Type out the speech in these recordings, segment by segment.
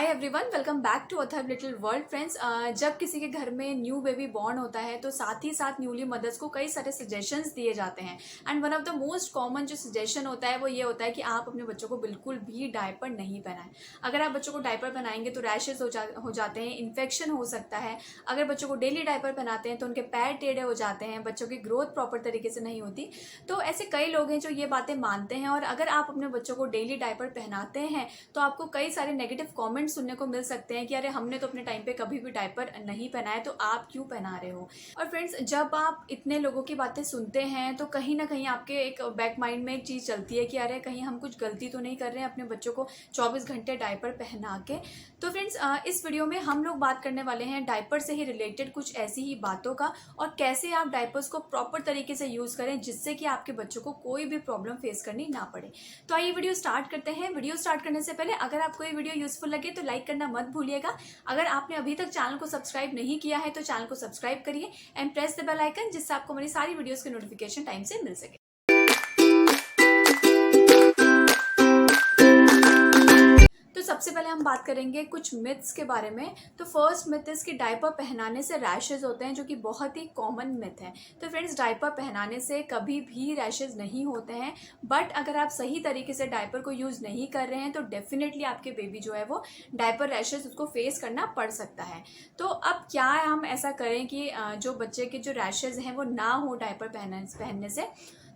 Everyone, welcome back to other little world friends. जब किसी के घर में न्यू बेबी बॉर्न होता है तो साथ ही साथ न्यूली मदर्स को कई सारे सजेशंस दिए जाते हैं। And one of the most common जो सजेशन होता है वो ये होता है कि आप अपने बच्चों को बिल्कुल भी डायपर नहीं पहनाएं। अगर आप बच्चों को डायपर पहनाएंगे तो रैशेज हो जाते हैं, इन्फेक्शन हो सकता है। अगर बच्चों को डेली डायपर पहनाते हैं तो उनके पैर टेढ़े हो जाते हैं, बच्चों की ग्रोथ प्रॉपर तरीके से नहीं होती। तो ऐसे कई लोग हैं जो ये बातें मानते हैं, और अगर आप अपने बच्चों को डेली डायपर पहनाते हैं तो आपको कई सारे नेगेटिव कमेंट सुनने को मिल सकते हैं कि अरे हमने तो अपने टाइम पे कभी भी डायपर नहीं पहनाया, तो आप क्यों पहना रहे हो। और फ्रेंड्स, जब आप इतने लोगों की बातें सुनते हैं तो कहीं ना कहीं आपके एक बैक माइंड में एक चीज़ चलती है कि अरे कहीं हम कुछ गलती तो नहीं कर रहे हैं अपने बच्चों को 24 घंटे डायपर पहना के। तो फ्रेंड्स, इस वीडियो में हम लोग बात करने वाले हैं डायपर से ही रिलेटेड कुछ ऐसी ही बातों का, और कैसे आप डायपर्स को प्रॉपर तरीके से यूज़ करें जिससे कि आपके बच्चों को कोई भी प्रॉब्लम फेस करनी ना पड़े। तो आइए वीडियो स्टार्ट करते हैं। वीडियो स्टार्ट करने से पहले अगर आपको ये वीडियो यूजफुल लगे तो लाइक करना मत भूलिएगा। अगर आपने अभी तक चैनल को सब्सक्राइब नहीं किया है तो चैनल को सब्सक्राइब करिए and press the bell icon, जिससे आपको मेरी सारी वीडियोस के नोटिफिकेशन टाइम से मिल सके। तो सबसे पहले हम बात करेंगे कुछ मिथ्स के बारे में। तो फर्स्ट मिथ इज कि डायपर पहनाने से रैशेज होते हैं, जो कि बहुत ही कॉमन मिथ है। तो फ्रेंड्स, डायपर पहनाने से कभी भी रैशेज नहीं होते हैं, बट अगर आप सही तरीके से डायपर को यूज़ नहीं कर रहे हैं तो डेफिनेटली आपके बेबी जो है वो डायपर रैशेज उसको फेस करना पड़ सकता है। तो अब क्या हम ऐसा करें कि जो बच्चे के जो रैशेज हैं वो ना हो डायपर पहनने से।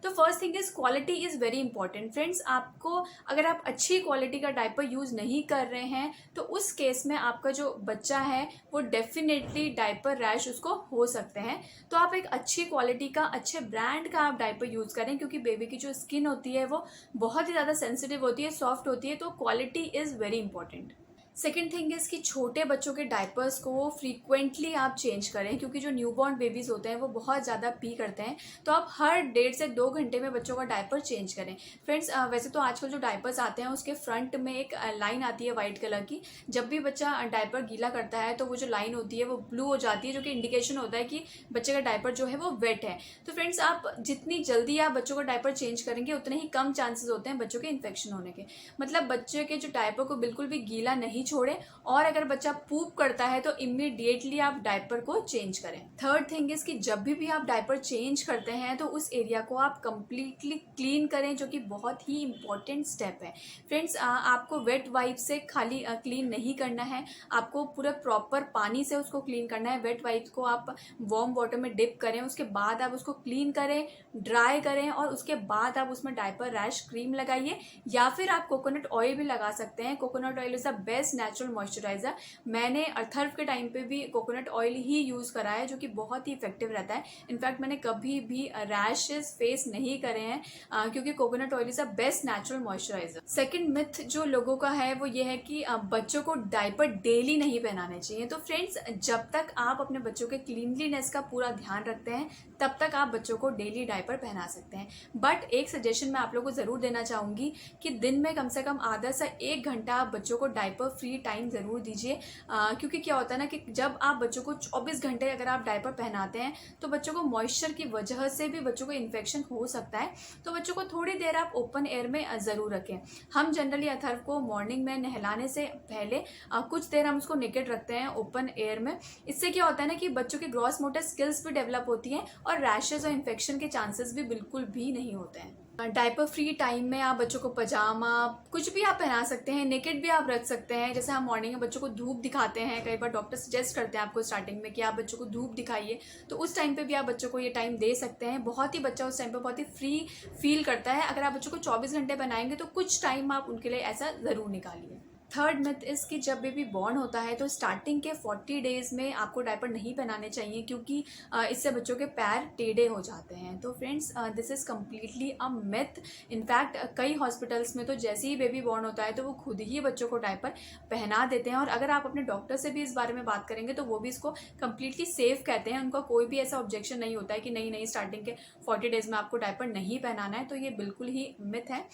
तो first thing is quality is very important. Friends, आपको अगर आप अच्छी क्वालिटी का डायपर यूज़ नहीं कर रहे हैं तो उस केस में आपका जो बच्चा है वो डेफिनेटली डायपर रैश उसको हो सकते हैं। तो आप एक अच्छी क्वालिटी का, अच्छे ब्रांड का आप डायपर यूज़ करें, क्योंकि बेबी की जो स्किन होती है वो बहुत ही ज़्यादा सेंसिटिव होती है, सॉफ्ट होती है। तो quality is very important. Second thing is कि छोटे बच्चों के डायपर्स को फ्रीक्वेंटली आप चेंज करें, क्योंकि जो न्यूबॉर्न बेबीज़ होते हैं वो बहुत ज़्यादा पी करते हैं। तो आप हर 1.5 से 2 घंटे में बच्चों का डायपर चेंज करें। फ्रेंड्स, वैसे तो आजकल जो डायपर्स आते हैं उसके फ्रंट में एक लाइन आती है वाइट कलर की। जब भी बच्चा डायपर गीला करता है तो वो जो लाइन होती है वो ब्लू हो जाती है, जो कि इंडिकेशन होता है कि बच्चे का डायपर जो है वो वेट है। तो फ्रेंड्स, आप जितनी जल्दी आप बच्चों का डायपर चेंज करेंगे उतने ही कम चांसेस होते हैं बच्चों के इन्फेक्शन होने के। मतलब बच्चे के जो डायपर को बिल्कुल भी गीला नहीं छोड़े, और अगर बच्चा पूप करता है तो इमीडिएटली आप डायपर को चेंज करें। थर्ड थिंग इज कि जब भी आप डायपर चेंज करते हैं तो उस एरिया को आप कंप्लीटली क्लीन करें, जो कि बहुत ही इंपॉर्टेंट स्टेप है। फ्रेंड्स, आपको वेट वाइप से खाली क्लीन नहीं करना है, आपको पूरा प्रॉपर पानी से उसको क्लीन करना है। वेट वाइप को आप वार्म वाटर में डिप करें, उसके बाद आप उसको क्लीन करें, ड्राई करें, और उसके बाद आप उसमें डायपर रैश क्रीम लगाइए, या फिर आप कोकोनट ऑयल भी लगा सकते हैं। Coconut oil is the best natural moisturiser. मैंने अर्थर्व के टाइम पे भी कोकोनट ऑयल ही यूज़ करा है, जो कि बहुत ही इफेक्टिव रहता है। इनफैक्ट मैंने कभी भी रैशेस फेस नहीं करे हैं, क्योंकि coconut oil is the best natural moisturiser. Second myth जो लोगों का है वो ये है कि बच्चों को डायपर डेली नहीं पहनाने चाहिए। तो फ्रेंड्स, जब तक आप अपने बच्चों के क्लीनलीनेस का पूरा ध्यान रखते हैं तब तक आप बच्चों को डेली डायपर पहना सकते हैं। बट एक सजेशन मैं आप लोगों को ज़रूर देना चाहूँगी कि दिन में कम से कम आधा से 1 घंटा आप बच्चों को डायपर फ्री टाइम ज़रूर दीजिए। क्योंकि क्या होता है ना कि जब आप बच्चों को 24 घंटे अगर आप डायपर पहनाते हैं तो बच्चों को मॉइस्चर की वजह से भी बच्चों को इन्फेक्शन हो सकता है। तो बच्चों को थोड़ी देर आप ओपन एयर में ज़रूर रखें। हम जनरली अथर्व को मॉर्निंग में नहलाने से पहले कुछ देर हम उसको नेकेड रखते हैं ओपन एयर में। इससे क्या होता है ना कि बच्चों की ग्रॉस मोटर स्किल्स भी डेवलप होती हैं, और रैशेज और इन्फेक्शन के चांसेस भी बिल्कुल भी नहीं होते हैं। डायपर फ्री टाइम में आप बच्चों को पजामा कुछ भी आप पहना सकते हैं, नेकेड भी आप रख सकते हैं। जैसे हम मॉर्निंग में बच्चों को धूप दिखाते हैं, कई बार डॉक्टर सजेस्ट करते हैं आपको स्टार्टिंग में कि आप बच्चों को धूप दिखाइए, तो उस टाइम पे भी आप बच्चों को ये टाइम दे सकते हैं। बहुत ही बच्चा उस टाइम पे बहुत ही फ्री फील करता है। अगर आप बच्चों को 24 घंटे बनाएंगे तो कुछ टाइम आप उनके लिए ऐसा ज़रूर निकालिए। थर्ड मिथ इज़ कि जब बेबी बॉर्न होता है तो स्टार्टिंग के 40 डेज़ में आपको डायपर नहीं पहनाने चाहिए, क्योंकि इससे बच्चों के पैर टेढ़े हो जाते हैं। तो friends, this is completely a myth. In fact कई हॉस्पिटल्स में तो जैसे ही बेबी बॉर्न होता है तो वो खुद ही बच्चों को डायपर पहना देते हैं, और अगर आप अपने डॉक्टर से भी इस बारे में बात करेंगे तो वो भी इसको कम्प्लीटली सेफ कहते हैं। उनका कोई भी ऐसा ऑब्जेक्शन नहीं होता है कि नहीं नहीं स्टार्टिंग के 40 डेज़ में आपको डायपर नहीं पहनाना है। तो ये बिल्कुल ही मिथ है।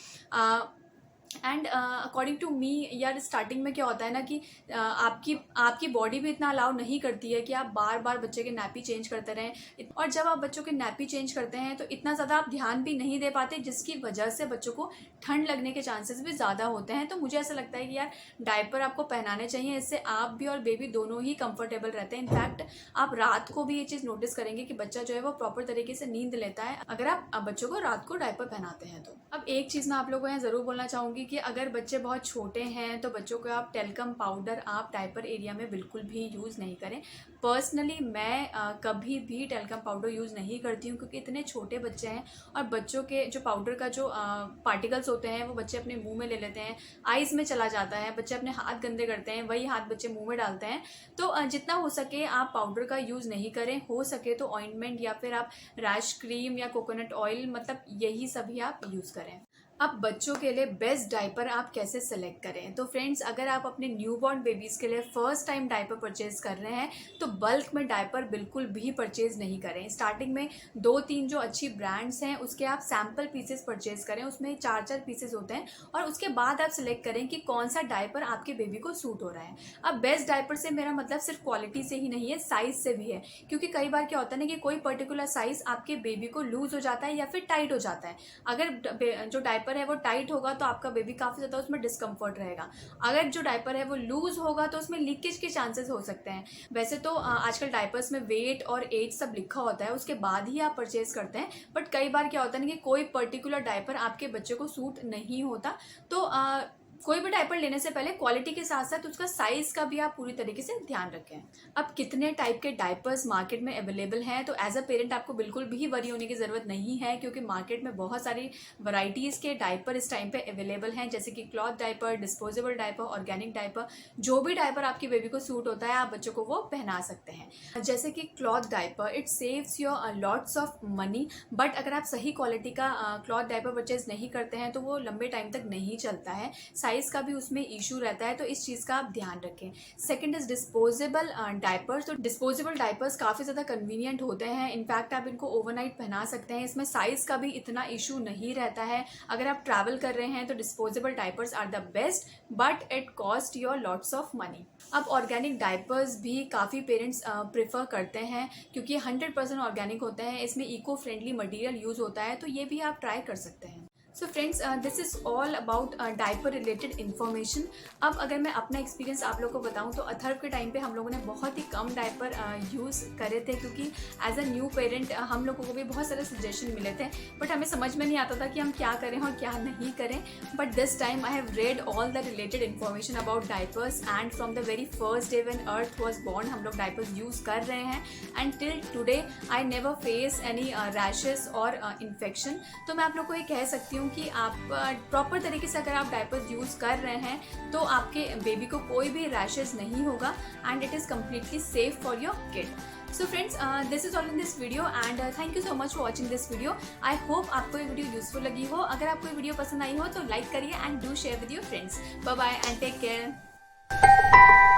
एंड अकॉर्डिंग टू मी यार स्टार्टिंग में क्या होता है ना कि आपकी बॉडी भी इतना अलाउ नहीं करती है कि आप बार बार बच्चे के नैपी चेंज करते रहें, और जब आप बच्चों के नैपी चेंज करते हैं तो इतना ज़्यादा आप ध्यान भी नहीं दे पाते, जिसकी वजह से बच्चों को ठंड लगने के चांसेस भी ज़्यादा होते हैं। तो मुझे ऐसा लगता है कि यार डायपर आपको पहनाने चाहिए, इससे आप भी और बेबी दोनों ही कंफर्टेबल रहते हैं। इनफैक्ट आप रात को भी ये चीज़ नोटिस करेंगे कि बच्चा जो है वो प्रॉपर तरीके से नींद लेता है अगर आप बच्चों को रात को डायपर पहनाते हैं तो। अब एक चीज़ मैं आप लोगों को यहाँ ज़रूर बोलना चाहूँगी कि अगर बच्चे बहुत छोटे हैं तो बच्चों को आप टेल्कम पाउडर आप डायपर एरिया में बिल्कुल भी यूज़ नहीं करें। पर्सनली मैं कभी भी टेल्कम पाउडर यूज़ नहीं करती हूँ, क्योंकि इतने छोटे बच्चे हैं और बच्चों के जो पाउडर का जो पार्टिकल्स होते हैं वो बच्चे अपने मुंह में ले लेते हैं, आइज़ में चला जाता है, बच्चे अपने हाथ गंदे करते हैं, वही हाथ बच्चे मुंह में डालते हैं। तो जितना हो सके आप पाउडर का यूज़ नहीं करें, हो सके तो ऑइंटमेंट या फिर आप रैश क्रीम या कोकोनट ऑयल, मतलब यही सभी आप यूज़ करें। अब बच्चों के लिए बेस्ट डायपर आप कैसे सेलेक्ट करें? तो फ्रेंड्स, अगर आप अपने न्यूबॉर्न बेबीज़ के लिए फ़र्स्ट टाइम डायपर परचेज़ कर रहे हैं तो बल्क में डायपर बिल्कुल भी परचेज़ नहीं करें। स्टार्टिंग में 2-3 जो अच्छी ब्रांड्स हैं उसके आप सैम्पल पीसेस परचेज़ करें, उसमें 4-4 पीसेस होते हैं, और उसके बाद आप सिलेक्ट करें कि कौन सा डायपर आपके बेबी को सूट हो रहा है। अब बेस्ट डायपर से मेरा मतलब सिर्फ क्वालिटी से ही नहीं है, साइज़ से भी है, क्योंकि कई बार क्या होता है ना कि कोई पर्टिकुलर साइज़ आपके बेबी को लूज़ हो जाता है या फिर टाइट हो जाता है। अगर जो डायपर है वो टाइट होगा तो आपका बेबी काफ़ी ज़्यादा उसमें डिस्कम्फर्ट रहेगा। अगर जो डायपर है वो लूज़ होगा तो उसमें लीकेज के चांसेस हो सकते हैं। वैसे तो आजकल डायपर्स में वेट और एज सब लिखा होता है, उसके बाद ही आप परचेज़ करते हैं, बट कई बार क्या होता है ना कि कोई पर्टिकुलर डायपर आपके बच्चे को सूट नहीं होता। तो कोई भी डायपर लेने से पहले क्वालिटी के साथ साथ उसका साइज़ का भी आप पूरी तरीके से ध्यान रखें। अब कितने टाइप के डायपर्स मार्केट में अवेलेबल हैं, तो एज अ पेरेंट आपको बिल्कुल भी वरी होने की ज़रूरत नहीं है, क्योंकि मार्केट में बहुत सारी वैरायटीज़ के डायपर इस टाइम पे अवेलेबल हैं, जैसे कि cloth diaper, disposable diaper, organic diaper. जो भी डायपर आपकी बेबी को सूट होता है आप बच्चों को वो पहना सकते हैं। जैसे कि cloth diaper, it saves your lots of money, but अगर आप सही क्वालिटी का क्लॉथ डायपर परचेज नहीं करते हैं तो वो लंबे टाइम तक नहीं चलता है, साइज़ का भी उसमें इशू रहता है, तो इस चीज़ का आप ध्यान रखें। Second is disposable diapers. तो डिस्पोजेबल डायपर्स काफ़ी ज़्यादा कन्वीनियंट होते हैं, इनफैक्ट आप इनको ओवरनाइट पहना सकते हैं, इसमें साइज़ का भी इतना इशू नहीं रहता है। अगर आप ट्रैवल कर रहे हैं तो disposable diapers are the best, but it cost your lots of money. अब ऑर्गेनिक डायपर्स भी काफ़ी पेरेंट्स प्रेफर करते हैं, क्योंकि 100% ऑर्गेनिक होते हैं, इसमें इको फ्रेंडली मटेरियल यूज़ होता है, तो ये भी आप ट्राई कर सकते हैं। So friends, this is all about diaper related information. अब अगर मैं अपना एक्सपीरियंस आप लोग को बताऊं तो अथर्व के टाइम पे हम लोगों ने बहुत ही कम डायपर यूज़ करे थे, क्योंकि एज अ न्यू पेरेंट हम लोगों को भी बहुत सारे सजेशन मिले थे, बट हमें समझ में नहीं आता था कि हम क्या करें और क्या नहीं करें। But this time I have read all the related information about diapers, and from the very first day when earth was born हम लोग डायपर्स यूज़ कर रहे हैं, and till today I never face any rashes और infection. तो मैं आप लोग को ये कह सकती हूँ कि आप प्रॉपर तरीके से अगर आप डायपर्स यूज़ कर रहे हैं तो आपके बेबी को कोई भी रैशेस नहीं होगा, and it is completely safe for your kid. So friends, this is all in this video, and thank you so much for watching this video. I hope आपको ये वीडियो यूजफुल लगी हो। अगर आपको ये वीडियो पसंद आई हो तो लाइक करिए and do share with your friends. Bye bye and take care.